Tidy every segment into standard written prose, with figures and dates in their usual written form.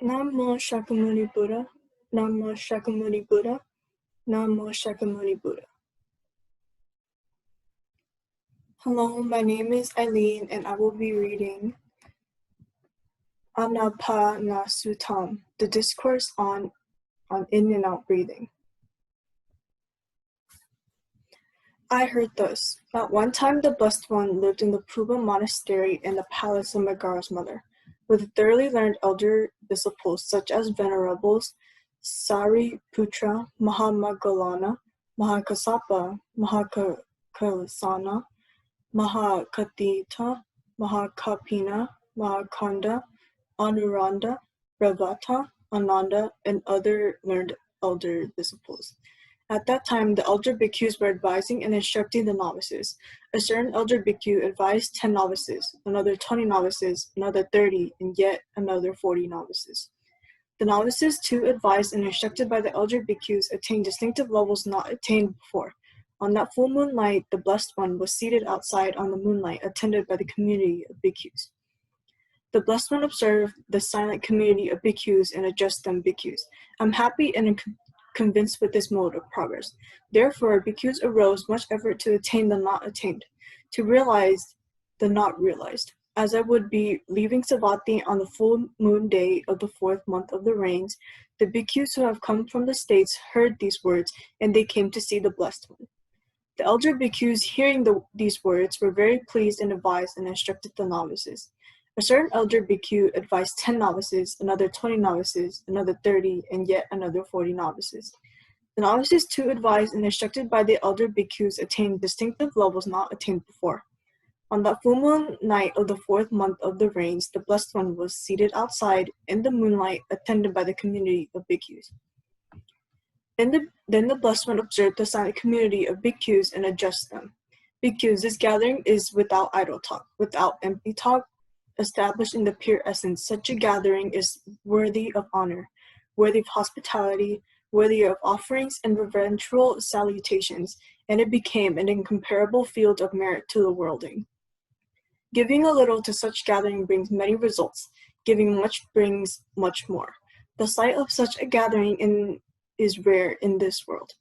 Namo Shakyamuni Buddha, Namo Shakyamuni Buddha, Namo Shakyamuni Buddha. Hello, my name is Eileen and I will be reading Aanaapaanasuttam, the Discourse on in and out breathing. I heard thus. At one time the Blessed One lived in the Puba monastery in the palace of Megara's mother, with thoroughly learned elder disciples such as Venerables Sariputra, Mahamagallana, Mahakassapa, Mahakalasana, Mahakatita, Mahakapina, Mahakanda, Anuranda, Ravata, Ananda, and other learned elder disciples. At that time, the elder bhikkhus were advising and instructing the novices. A certain elder bhikkhu advised 10 novices, another 20 novices, another 30, and yet another 40 novices. The novices, too, advised and instructed by the elder bhikkhus, attained distinctive levels not attained before. On that full moon night, the Blessed One was seated outside on the moonlight, attended by the community of bhikkhus. The Blessed One observed the silent community of bhikkhus and addressed them, bhikkhus. I'm happy and convinced with this mode of progress. Therefore, bhikkhus arose much effort to attain the not attained, to realize the not realized. As I would be leaving Savatthi on the full moon day of the 4th month of the rains, the bhikkhus who have come from the states heard these words, and they came to see the Blessed One. The elder bhikkhus, hearing these words, were very pleased and advised and instructed the novices. A certain elder bhikkhu advised 10 novices, another 20 novices, another 30, and yet another 40 novices. The novices, too, advised and instructed by the elder bhikkhus, attained distinctive levels not attained before. On that full moon night of the 4th month of the rains, the Blessed One was seated outside in the moonlight, attended by the community of bhikkhus. Then the Blessed One observed the silent community of bhikkhus and addressed them. Bhikkhus, this gathering is without idle talk, without empty talk, established in the pure essence. Such a gathering is worthy of honor, worthy of hospitality, worthy of offerings and reverential salutations, and it became an incomparable field of merit to the worldling. Giving a little to such gathering brings many results. Giving much brings much more. The sight of such a gathering is rare in this world.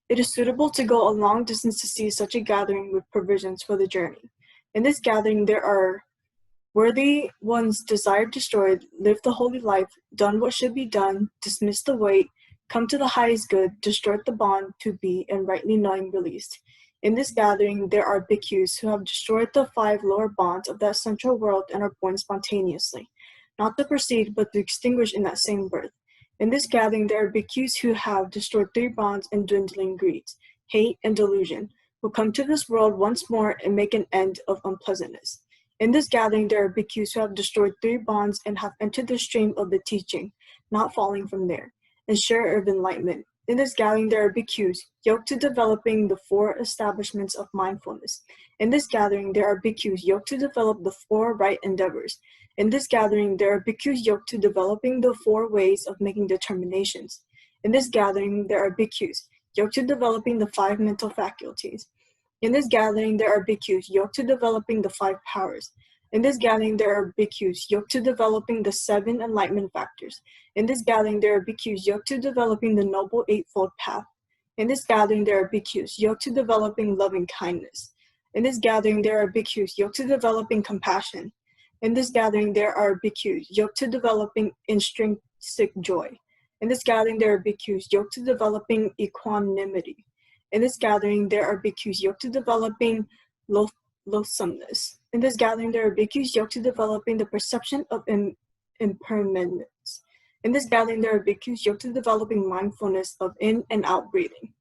It is suitable to go a long distance to see such a gathering with provisions for the journey. In this gathering there are worthy ones desired destroyed, lived the holy life, done what should be done, dismissed the weight, come to the highest good, destroyed the bond to be, and rightly knowing released. In this gathering there are bhikkhus who have destroyed the 5 lower bonds of that central world and are born spontaneously, not to proceed but to extinguish in that same birth. In this gathering there are bhikkhus who have destroyed 3 bonds and dwindling greeds, hate, and delusion, who come to this world once more and make an end of unpleasantness. In this gathering, there are bhikkhus who have destroyed 3 bonds and have entered the stream of the teaching, not falling from there, and share of enlightenment. In this gathering, there are bhikkhus yoked to developing the 4 establishments of mindfulness. In this gathering, there are bhikkhus yoked to develop the 4 right endeavors. In this gathering, there are bhikkhus yoked to developing the 4 ways of making determinations. In this gathering, there are bhikkhus yoked to developing the 5 mental faculties. In this gathering, there are bhikkhus yoked to developing the 5 powers. In this gathering, there are bhikkhus yoked to developing the 7 enlightenment factors. In this gathering, there are bhikkhus yoked to developing the noble 8-fold path. In this gathering, there are bhikkhus yoked to developing loving kindness. In this gathering, there are bhikkhus yoked to developing compassion. In this gathering, there are bhikkhus yoked to developing intrinsic joy. In this gathering, there are bhikkhus yoked to developing equanimity. In this gathering, there are bhikkhus yoked to developing loathsomeness. In this gathering, there are bhikkhus yoked to developing the perception of impermanence. In this gathering, there are bhikkhus yoked to developing mindfulness of in and out breathing.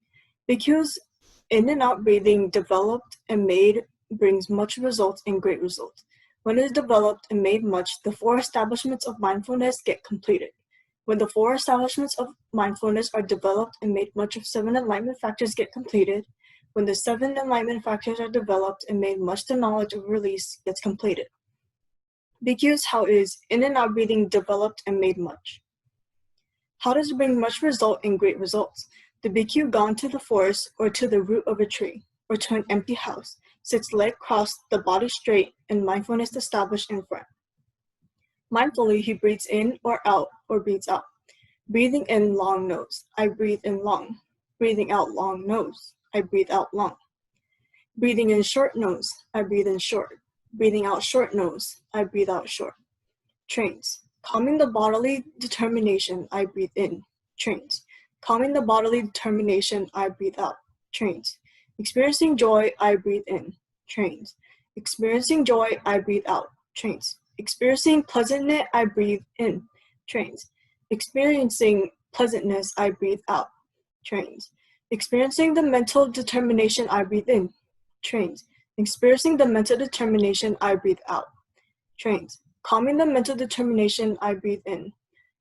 Bhikkhus in and out breathing developed and made brings much results and great results. When it is developed and made much, the 4 establishments of mindfulness get completed. When the 4 establishments of mindfulness are developed and made much of 7 enlightenment factors get completed. When the 7 enlightenment factors are developed and made much, the knowledge of release gets completed. Bhikkhus, how is in and out breathing developed and made much? How does it bring much result and great results? The bhikkhu gone to the forest or to the root of a tree or to an empty house, sits leg crossed, the body straight, and mindfulness established in front. Mindfully, he breathes in or out or breathes out. Breathing in long nose, I breathe in long. Breathing out long nose, I breathe out long. Breathing in short nose, I breathe in short. Breathing out short nose, I breathe out short. Trains. Calming the bodily determination, I breathe in. Trains. Calming the bodily determination, I breathe out. Trains. Experiencing joy, I breathe in. Trains. Experiencing joy, I breathe out. Trains. Experiencing pleasantness, I breathe in. Trains. Experiencing pleasantness, I breathe out. Trains. Experiencing the mental determination, I breathe in. Trains. Experiencing the mental determination, I breathe out. Trains. Calming the mental determination, I breathe in.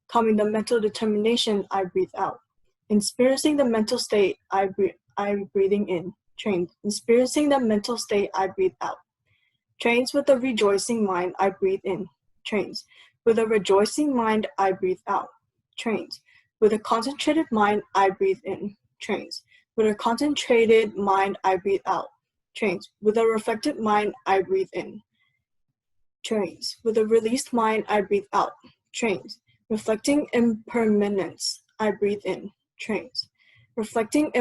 Calming the mental determination, I breathe out. Experiencing the mental state, I'm breathing in. Trains. Experiencing the mental state, I breathe out. Trains. With a rejoicing mind, I breathe in. Trains. With a rejoicing mind, I breathe out. Trains. With a concentrated mind, I breathe in. Trains. With a concentrated mind, I breathe out. Trains. With a reflected mind, I breathe in. Trains. With a released mind, I breathe out. Trains. Reflecting impermanence, I breathe in. Trains. Reflecting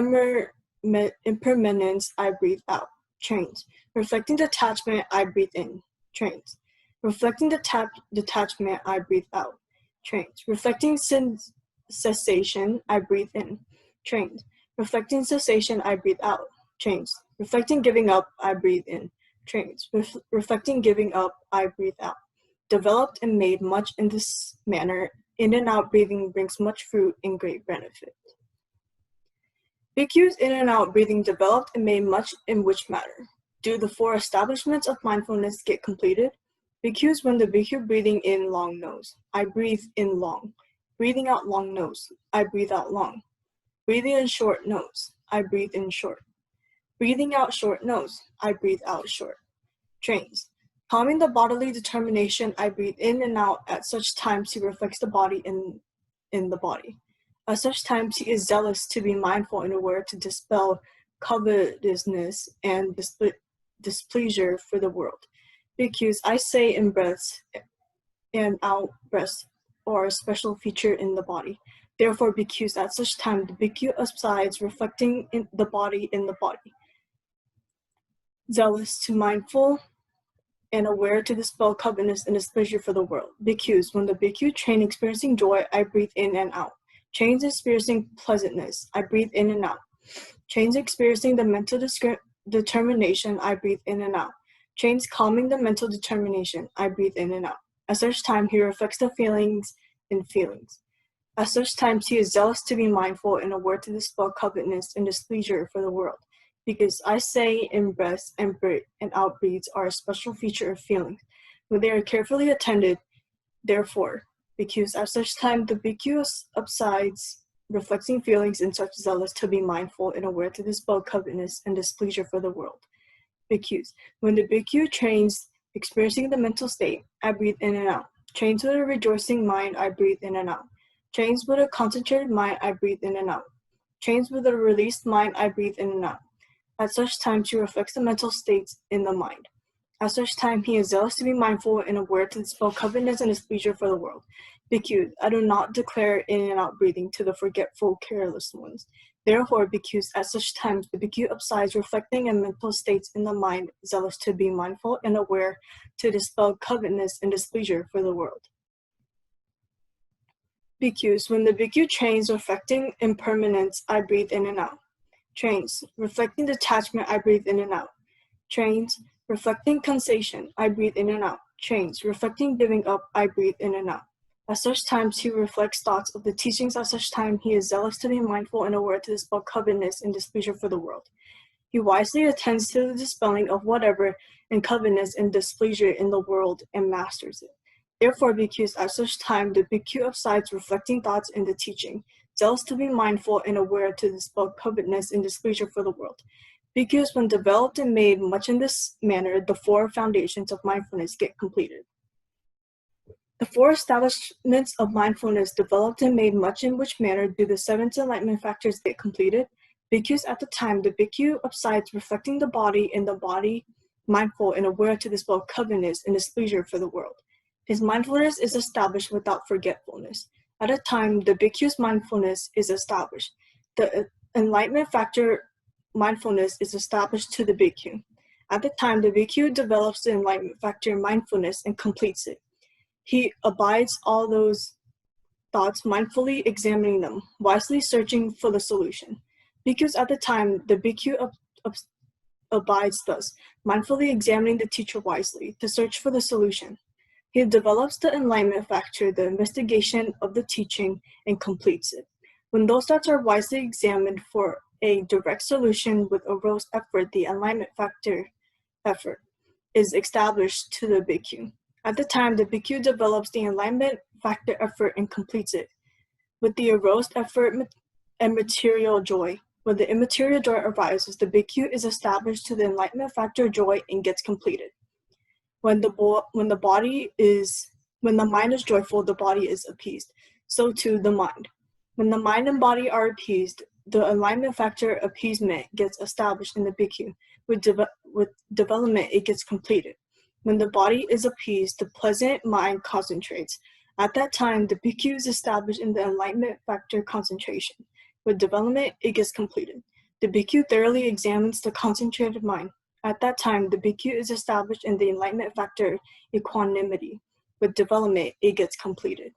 impermanence, I breathe out. Trains. Reflecting detachment, I breathe in. Trains. Reflecting detachment, I breathe out. Trains. Reflecting cessation, I breathe in. Trains. Reflecting cessation, I breathe out. Trains. Reflecting giving up, I breathe in. Trains. Reflecting giving up, I breathe out. Developed and made much in this manner, in and out breathing brings much fruit and great benefit. Bhikkhus in and out breathing developed and made much in which matter? Do the 4 establishments of mindfulness get completed? Bhikkhus, when the bhikkhu breathing in long nose, I breathe in long. Breathing out long nose, I breathe out long. Breathing in short nose, I breathe in short. Breathing out short nose, I breathe out short. Trains. Calming the bodily determination, I breathe in and out. At such times he reflects the body in the body. At such times he is zealous to be mindful and aware to dispel covetousness and displeasure for the world. Bhikkhus, I say in breaths and out breaths are a special feature in the body. Therefore, bhikkhus, at such time the bhikkhu abides reflecting in the body, zealous to mindful and aware to dispel covetousness and displeasure for the world. Bhikkhus, when the bhikkhu train experiencing joy, I breathe in and out. Trains experiencing pleasantness, I breathe in and out. Trains experiencing the mental determination, I breathe in and out. Trains calming the mental determination, I breathe in and out. At such time he reflects the feelings in feelings. At such times he is zealous to be mindful and aware to dispel covetousness and displeasure for the world. Because I say in breaths and out breaths are a special feature of feelings, when they are carefully attended. Therefore, bhikkhus, at such time the bhikkhu abides reflecting feelings in such zealous to be mindful and aware to dispel covetousness and displeasure for the world. Bhikkhus, when the bhikkhu trains experiencing the mental state, I breathe in and out. Trains with a rejoicing mind, I breathe in and out. Trains with a concentrated mind, I breathe in and out. Trains with a released mind, I breathe in and out. At such times he reflects the mental states in the mind. At such time he is zealous to be mindful and aware to dispel covetousness and displeasure for the world. Bhikkhus, I do not declare in and out breathing to the forgetful, careless ones. Therefore, bhikkhus, at such times the bhikkhu abides reflecting in mental states in the mind, zealous to be mindful and aware to dispel covetousness and displeasure for the world. Bhikkhus, when the bhikkhu trains reflecting impermanence, I breathe in and out. Trains, reflecting detachment, I breathe in and out. Trains, reflecting cansation, I breathe in and out. Trains, reflecting giving up, I breathe in and out. At such times he reflects thoughts of the teachings. At such time he is zealous to be mindful and aware to dispel covetousness and displeasure for the world. He wisely attends to the dispelling of whatever and covetousness and displeasure in the world and masters it. Therefore, bhikkhus, at such time the bhikkhu abides reflecting thoughts in the teaching, zealous to be mindful and aware to dispel covetousness and displeasure for the world. Bhikkhus, when developed and made much in this manner, the 4 foundations of mindfulness get completed. The 4 establishments of mindfulness developed and made much in which manner do the 7 enlightenment factors get completed? Bhikkhus, at the time the bhikkhu abides reflecting the body, mindful and aware to dispel covetousness and displeasure for the world. His mindfulness is established without forgetfulness. At a time, the bhikkhu's mindfulness is established. The enlightenment factor mindfulness is established to the bhikkhu. At the time, the bhikkhu develops the enlightenment factor mindfulness and completes it. He abides all those thoughts, mindfully examining them, wisely searching for the solution. Bhikkhus at the time, the bhikkhu abides thus, mindfully examining the teacher wisely, to search for the solution. He develops the enlightenment factor, the investigation of the teaching, and completes it. When those thoughts are wisely examined for a direct solution with aroused effort, the enlightenment factor effort is established to the bhikkhu. At the time, the bhikkhu develops the enlightenment factor effort and completes it. With the aroused effort and material joy, when the immaterial joy arises, the bhikkhu is established to the enlightenment factor joy and gets completed. When the mind is joyful, the body is appeased. So too the mind. When the mind and body are appeased, the enlightenment factor appeasement gets established in the bhikkhu. With development, it gets completed. When the body is appeased, the pleasant mind concentrates. At that time, the bhikkhu is established in the enlightenment factor concentration. With development, it gets completed. The bhikkhu thoroughly examines the concentrated mind. At that time, the bhikkhu is established in the enlightenment factor equanimity. With development, it gets completed.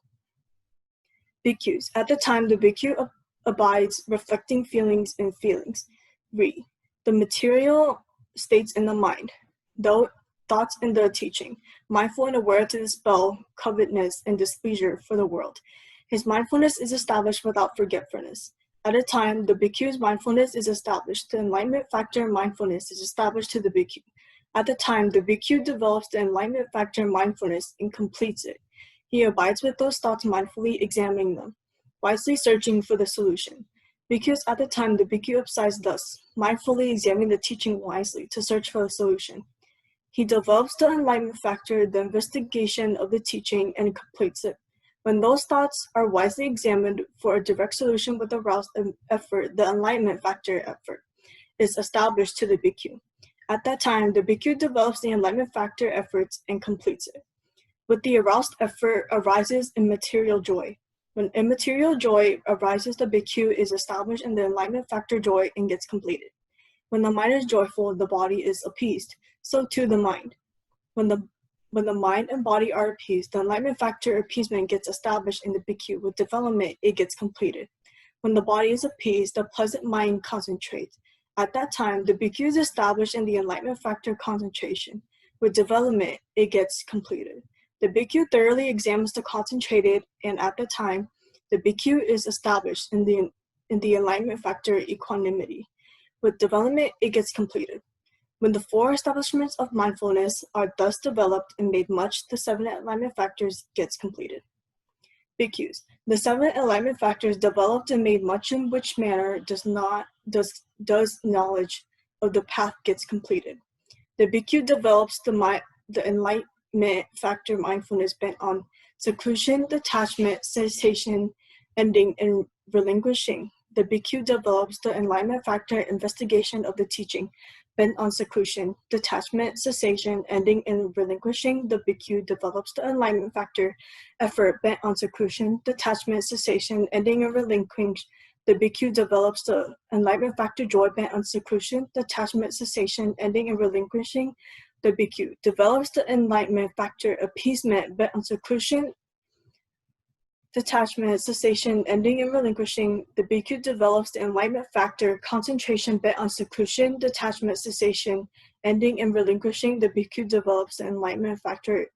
Bhikkhus. At the time, the bhikkhu abides reflecting feelings and feelings. Re. The material states in the mind, though thoughts in the teaching, mindful and aware to dispel covetousness and displeasure for the world. His mindfulness is established without forgetfulness. At a time, the bhikkhu's mindfulness is established. The enlightenment factor mindfulness is established to the bhikkhu. At the time, the bhikkhu develops the enlightenment factor mindfulness and completes it. He abides with those thoughts mindfully examining them, wisely searching for the solution. Bhikkhus at the time, the bhikkhu abides thus, mindfully examining the teaching wisely to search for the solution. He develops the enlightenment factor, the investigation of the teaching, and completes it. When those thoughts are wisely examined for a direct solution with aroused effort, the enlightenment factor effort is established to the bhikkhu. At that time, the bhikkhu develops the enlightenment factor efforts and completes it. With the aroused effort arises immaterial joy. When immaterial joy arises, the bhikkhu is established in the enlightenment factor joy and gets completed. When the mind is joyful, the body is appeased. So too the mind. When the mind and body are appeased, the enlightenment factor appeasement gets established in the bhikkhu. With development, it gets completed. When the body is appeased, the pleasant mind concentrates. At that time, the bhikkhu is established in the enlightenment factor concentration. With development, it gets completed. The bhikkhu thoroughly examines the concentrated, and at the time, the bhikkhu is established in the enlightenment factor equanimity. With development, it gets completed. When the four establishments of mindfulness are thus developed and made much, the seven enlightenment factors gets completed. Bhikkhus. The seven enlightenment factors developed and made much, in which manner does knowledge of the path gets completed. The bhikkhu develops the enlightenment factor mindfulness bent on seclusion, detachment, cessation, ending, and relinquishing. The bhikkhu develops the enlightenment factor investigation of the teaching bent on seclusion, detachment, cessation, ending, and relinquishing. The bhikkhu develops the enlightenment factor effort bent on seclusion, detachment, cessation, ending, and relinquishing. The bhikkhu develops the enlightenment factor joy bent on seclusion, detachment, cessation, ending, and relinquishing. The bhikkhu develops the enlightenment factor appeasement bent on seclusion, detachment, cessation, ending, and relinquishing. The bhikkhu develops the enlightenment factor concentration bent on seclusion, detachment, cessation, ending, and relinquishing. The bhikkhu develops the enlightenment factor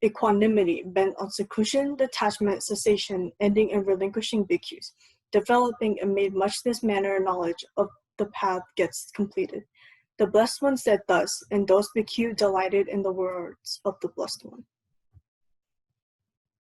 equanimity bent on seclusion, detachment, cessation, ending, and relinquishing. Bhikkhus developing and made much this manner knowledge of the path gets completed. The Blessed One said thus, and those bhikkhu delighted in the words of the Blessed One.